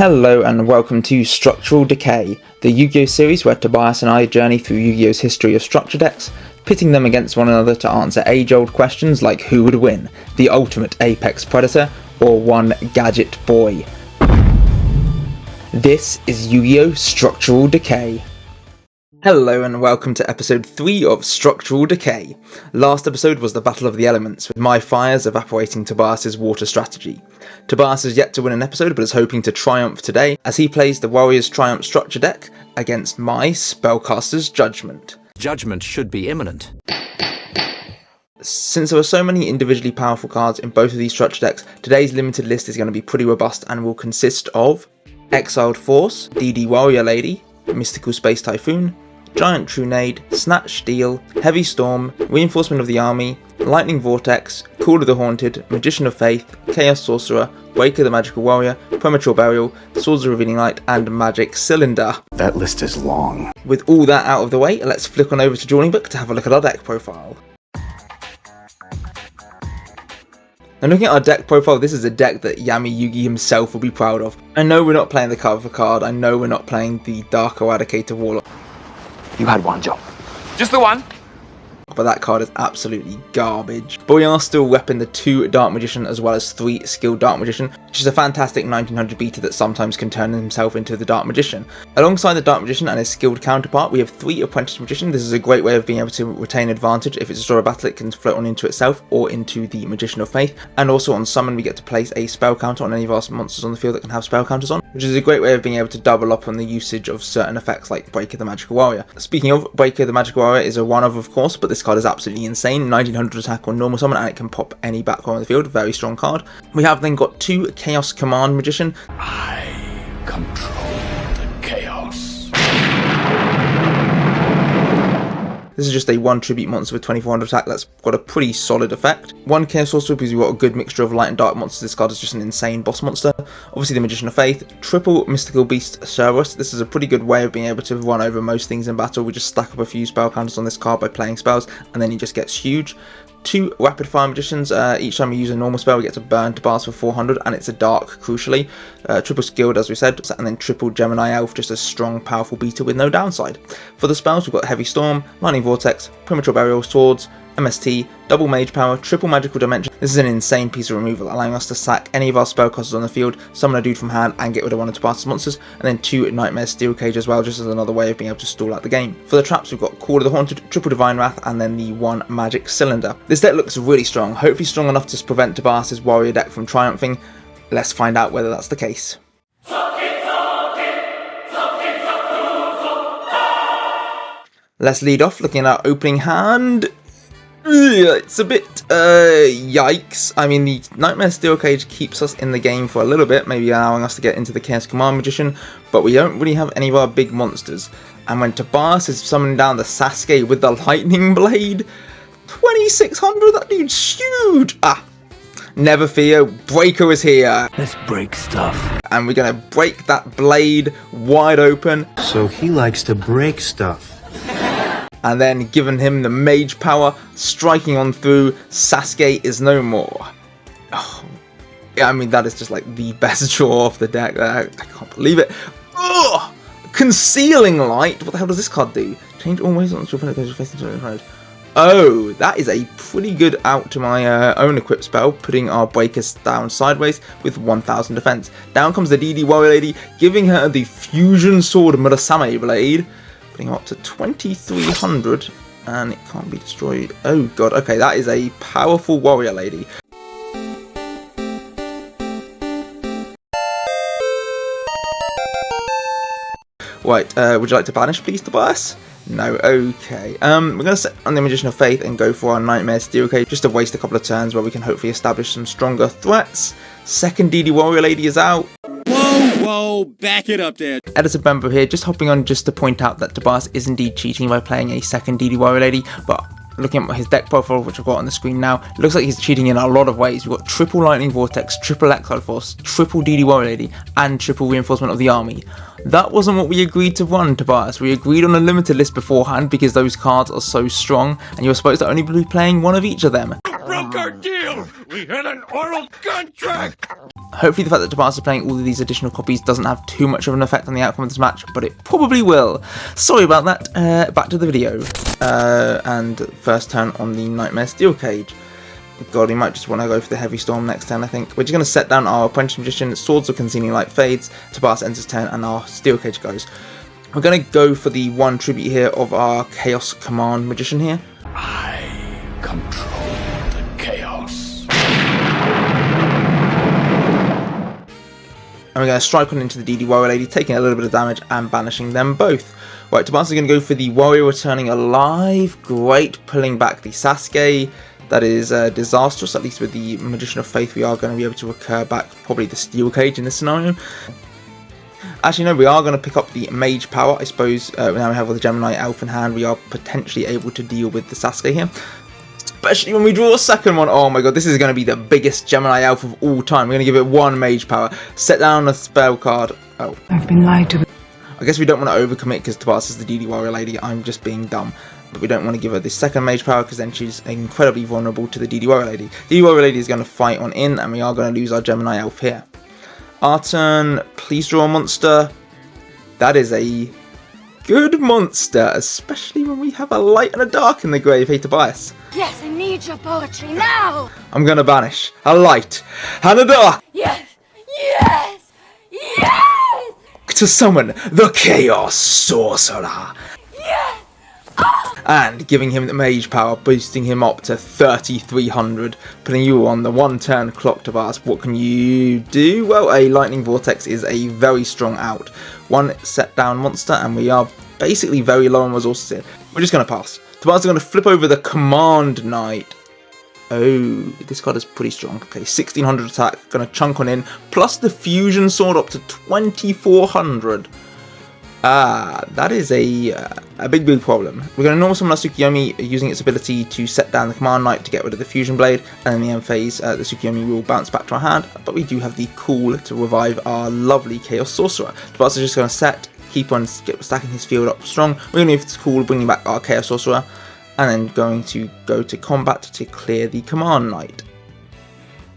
Hello and welcome to Structural Deckay, the Yu-Gi-Oh series where Tobias and I journey through Yu-Gi-Oh's history of structure decks, pitting them against one another to answer age-old questions like who would win, the ultimate apex predator, or one gadget boy. This is Yu-Gi-Oh! Structural Deckay. Hello and welcome to episode 3 of Structural Deckay. Last episode was the Battle of the Elements, with my fires evaporating Tobias's water strategy. Tobias has yet to win an episode but is hoping to triumph today as he plays the Warriors Triumph structure deck against my Spellcasters Judgment. Judgment should be imminent. Since there are so many individually powerful cards in both of these structure decks, today's limited list is going to be pretty robust and will consist of Exiled Force, DD Warrior Lady, Mystical Space Typhoon, Giant Trunade, Snatch Steel, Heavy Storm, Reinforcement of the Army, Lightning Vortex, Call of the Haunted, Magician of Faith, Chaos Sorcerer, Waker the Magical Warrior, Premature Burial, Swords of Revealing Light, and Magic Cylinder. That list is long. With all that out of the way, let's flick on over to Drawing Book to have a look at our deck profile. And looking at our deck profile, this is a deck that Yami Yugi himself will be proud of. I know we're not playing the cover card, I know we're not playing the Dark Eradicator Warlock. You had one job. Just the one. But that card is absolutely garbage. But we are still repping the 2 Dark Magician as well as 3 Skilled Dark Magician, which is a fantastic 1900 beta that sometimes can turn himself into the Dark Magician. Alongside the Dark Magician and his skilled counterpart, we have 3 Apprentice Magician. This is a great way of being able to retain advantage. If it's a draw a battle, it can float on into itself or into the Magician of Faith. And also on summon, we get to place a spell counter on any of our monsters on the field that can have spell counters on, which is a great way of being able to double up on the usage of certain effects like Breaker the Magical Warrior. Speaking of, Breaker the Magical Warrior is a one of course, but this card is absolutely insane. 1900 attack on normal summon and it can pop any back row on the field. Very strong card. We have then got 2 Chaos Command Magician. I control the chaos. This is just a 1 tribute monster with 2400 attack that's got a pretty solid effect. 1 Chaos Sorcerer because we've got a good mixture of light and dark monsters. This card is just an insane boss monster. Obviously the Magician of Faith, triple Mystical Beast Cerberus. This is a pretty good way of being able to run over most things in battle. We just stack up a few spell counters on this card by playing spells and then he just gets huge. 2 Rapid Fire Magicians, each time we use a normal spell we get to burn Tobias for 400 and it's a dark, crucially. Triple Skilled as we said, and then triple Gemini Elf, just a strong powerful beta with no downside. For the spells we've got Heavy Storm, Lightning Vortex, Premature Burial, Swords, MST, double Mage Power, triple Magical Dimension. This is an insane piece of removal, allowing us to sack any of our spellcasters on the field, summon a dude from hand and get rid of one of Tobias' monsters, and then 2 Nightmare Steel Cage as well, just as another way of being able to stall out the game. For the traps we've got Call of the Haunted, triple Divine Wrath, and then the 1 Magic Cylinder. This deck looks really strong, hopefully strong enough to prevent Tobias' Warrior deck from triumphing. Let's find out whether that's the case. Let's lead off looking at our opening hand. It's a bit, yikes. I mean, the Nightmare Steel Cage keeps us in the game for a little bit, maybe allowing us to get into the Chaos Command Magician, but we don't really have any of our big monsters. And when Tobias is summoning down the Sasuke with the Lightning Blade, 2600, that dude's huge! Never fear, Breaker is here. Let's break stuff. And we're gonna break that blade wide open. So he likes to break stuff. And then giving him the mage power, striking on through, Sasuke is no more. Oh, yeah, I mean, that is just like the best draw off the deck. I can't believe it. Ugh! Concealing Light? What the hell does this card do? Change always on your opponent goes facing to the Oh, that is a pretty good out to my own equip spell, putting our breakers down sideways with 1000 defense. Down comes the DD Warrior Lady, giving her the Fusion Sword Murasame Blade. Putting up to 2300 and it can't be destroyed. Oh god, okay, that is a powerful Warrior Lady. Right, would you like to banish please, Tobias? No, okay. We're going to set on the Magician of Faith and go for our Nightmare Steel Cage just to waste a couple of turns where we can hopefully establish some stronger threats. Second DD Warrior Lady is out. Whoa, back it up there. Editor Benbo here, just hopping on just to point out that Tobias is indeed cheating by playing a second DD Warrior Lady, but looking at his deck profile, which I've got on the screen now, it looks like he's cheating in a lot of ways. We've got triple Lightning Vortex, triple Exiled Force, triple DD Warrior Lady, and triple Reinforcement of the Army. That wasn't what we agreed to run, Tobias. We agreed on a limited list beforehand because those cards are so strong, and you were supposed to only be playing one of each of them. broke our deal! We had an oral contract! Hopefully the fact that Tobias is playing all of these additional copies doesn't have too much of an effect on the outcome of this match, but it probably will. Sorry about that. Back to the video. And first turn on the Nightmare Steel Cage. God, he might just want to go for the Heavy Storm next turn, I think. We're just going to set down our Apprentice Magician, Swords of Concealing Light fades, Tobias enters turn, and our Steel Cage goes. We're going to go for the one tribute here of our Chaos Command Magician here. I control the chaos. And we're going to strike on into the DD Warrior Lady, taking a little bit of damage and banishing them both. Right, Tobias is going to go for the Warrior Returning Alive. Great, pulling back the Sasuke. That is disastrous, at least with the Magician of Faith we are going to be able to recur back probably the Steel Cage in this scenario. Actually no, we are going to pick up the Mage Power, I suppose. Now we have all the Gemini Elf in hand, we are potentially able to deal with the Sasuke here. Especially when we draw a second one. Oh my god, this is going to be the biggest Gemini Elf of all time. We're going to give it one Mage Power, set down a spell card. Oh, I've been lied to. I guess we don't want to overcommit because Tobias is the DD Warrior Lady. I'm just being dumb. But we don't want to give her the second Mage Power because then she's incredibly vulnerable to the DD Warrior Lady. DD Warrior Lady is going to fight on in, and we are going to lose our Gemini Elf here. Our turn, please draw a monster. That is a good monster, especially when we have a light and a dark in the grave. Hey Tobias. Yes, I need your poetry now! I'm going to banish a light and a dark Yes! Yes! Yes! to summon the Chaos Sorcerer. Yes! And giving him the Mage Power, boosting him up to 3300, putting you on the 1 turn clock, Tobias. What can you do? Well, a Lightning Vortex is a very strong out. One set down monster, and we are basically very low on resources here. We're just going to pass. Tobias is going to flip over the Command Knight. Oh, this card is pretty strong. Okay, 1600 attack, going to chunk on in, plus the Fusion Sword up to 2400. That is a big problem. We're going to normal summon our Tsukiyomi using its ability to set down the Command Knight to get rid of the Fusion Blade, and in the end phase the Tsukiyomi will bounce back to our hand, but we do have the cool to revive our lovely Chaos Sorcerer. Tobias is just going to set, keep on stacking his field up strong. We're going to use this cool, bringing back our Chaos Sorcerer, and then going to go to combat to clear the Command Knight.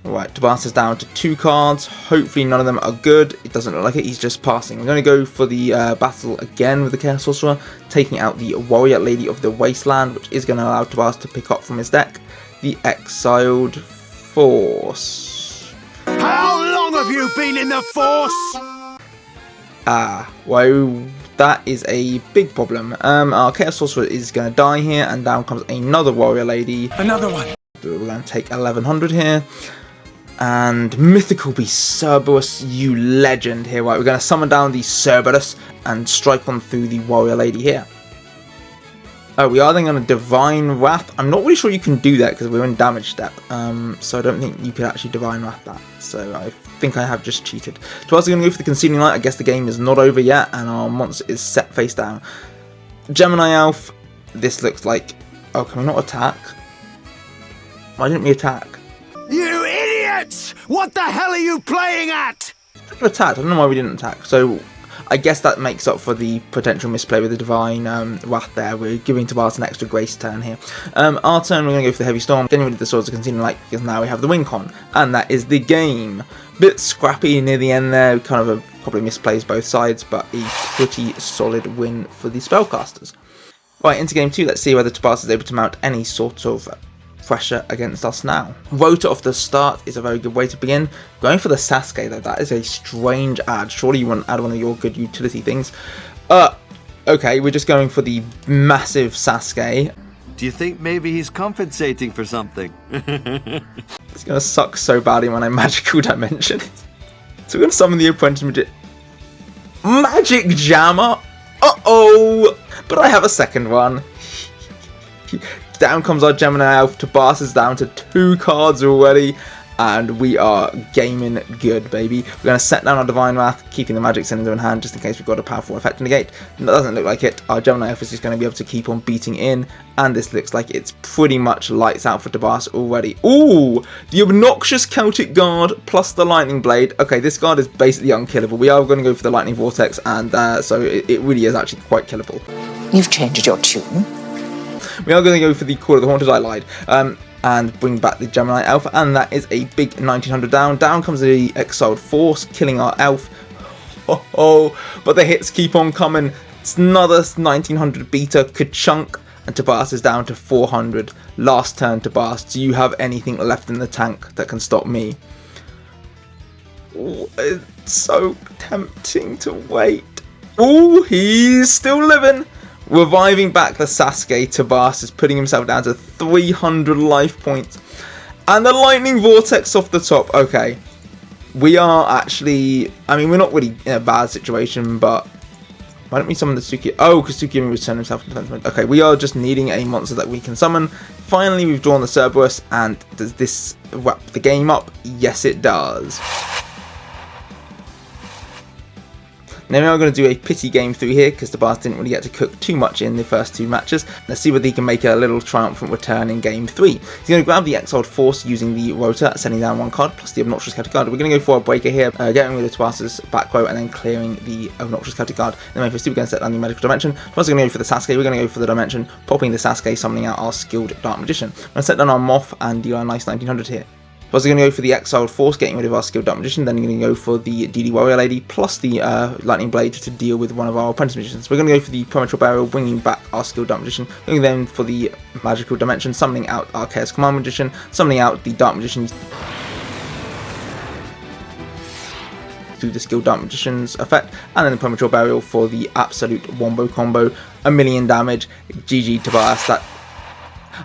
Alright, Tobias is down to 2 cards. Hopefully none of them are good. It doesn't look like it. He's just passing. I'm going to go for the battle again with the Chaos Sorcerer, taking out the Warrior Lady of the Wasteland, which is going to allow Tobias to pick up from his deck the Exiled Force. How long have you been in the Force? Well, that is a big problem. Our Chaos Sorcerer is going to die here, and down comes another Warrior Lady. Another one. We're going to take 1100 here. And Mythical Beast Cerberus, you legend here. Right, we're going to summon down the Cerberus and strike on through the Warrior Lady here. Oh, we are then going to Divine Wrath. I'm not really sure you can do that because we're in damage step. So I don't think you could actually Divine Wrath that. So I think I have just cheated. So I was going to go for the Concealing Light. I guess the game is not over yet and our monster is set face down. Gemini Elf, this looks like... Oh, can we not attack? Why didn't we attack? You idiots! What the hell are you playing at? We attacked. I don't know why we didn't attack. So I guess that makes up for the potential misplay with the Divine Wrath there. We're giving Tobias an extra grace turn here. Our turn, we're going to go for the Heavy Storm, getting rid of the Swords of Concealing Light because now we have the Wing Con. And that is the game. Bit scrappy near the end there. Kind of probably misplays both sides, but a pretty solid win for the Spellcasters. Right, into game 2. Let's see whether Tobias is able to mount any sort of pressure against us now. Rota off the start is a very good way to begin. Going for the Sasuke though, that is a strange ad. Surely you want to add one of your good utility things. Okay, we're just going for the massive Sasuke. Do you think maybe he's compensating for something? It's going to suck so badly when I magical dimension it. So we're going to summon the Apprentice Magic Jammer. Uh-oh! But I have a second one. Down comes our Gemini Elf. Tobias is down to 2 cards already, and we are gaming good, baby. We're going to set down our Divine Wrath, keeping the Magic Cylinder in hand just in case we've got a powerful effect to negate. That doesn't look like it. Our Gemini Elf is just going to be able to keep on beating in, and this looks like it's pretty much lights out for Tobias already. Ooh, the obnoxious Celtic Guard plus the Lightning Blade. Okay, this guard is basically unkillable. We are going to go for the Lightning Vortex, and so it really is actually quite killable. You've changed your tune. We are going to go for the Call of the Haunted. I lied. and bring back the Gemini elf, and that is a big 1900 down. Down comes the Exiled Force, killing our elf. Oh, but the hits keep on coming. It's another 1900 beta, ka-chunk, and Tobias is down to 400. Last turn, Tobias, do you have anything left in the tank that can stop me? Ooh, it's so tempting to wait. Oh, he's still living. Reviving back the Sasuke, Tobias is putting himself down to 300 life points. And the lightning vortex off the top. Okay, we are actually, I mean, we're not really in a bad situation, but why don't we summon the Tsuki? Oh, because Tsukimi was turning himself into defense mode. Okay, we are just needing a monster that we can summon. Finally, we've drawn the Cerberus, and does this wrap the game up? Yes, it does. Now we are going to do a pity game through here because Tobias didn't really get to cook too much in the first 2 matches. Let's see whether he can make a little triumphant return in game 3. He's going to grab the Exiled Force using the Rotor, sending down 1 card plus the Obnoxious Celtic Guard. We're going to go for a breaker here, getting rid of Tobias's back row and then clearing the Obnoxious Celtic Guard. Then for 2 we're going to set down the Magical Dimension. Tobias is going to go for the Sasuke. We're going to go for the Dimension, popping the Sasuke, summoning out our Skilled Dark Magician. I'm going to set down our Moth and do a nice 1900 here. I was going to go for the Exiled Force, getting rid of our Skilled Dark Magician, then going to go for the DD Warrior Lady, plus the Lightning Blade to deal with one of our Apprentice Magicians. We're going to go for the Premature Burial, bringing back our Skilled Dark Magician, going then for the Magical Dimension, summoning out our Chaos Command Magician, summoning out the Dark Magician through the Skilled Dark Magician's effect, and then the Premature Burial for the absolute wombo combo, 1,000,000 damage, GG Tobias. That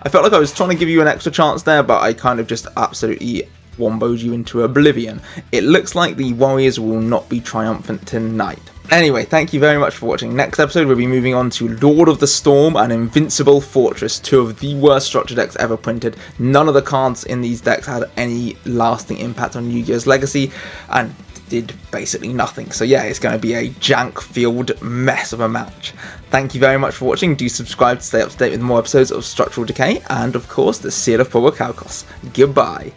I felt like I was trying to give you an extra chance there, but I kind of just absolutely womboed you into oblivion. It looks like the Warriors will not be triumphant tonight. Anyway, thank you very much for watching. Next episode, we'll be moving on to Lord of the Storm and Invincible Fortress, 2 of the worst structure decks ever printed. None of the cards in these decks had any lasting impact on Yu-Gi-Oh's legacy, and did basically nothing. So yeah, it's going to be a jank-filled mess of a match. Thank you very much for watching. Do subscribe to stay up to date with more episodes of Structural Deckay, and of course, the Seal of Probocalcos. Goodbye.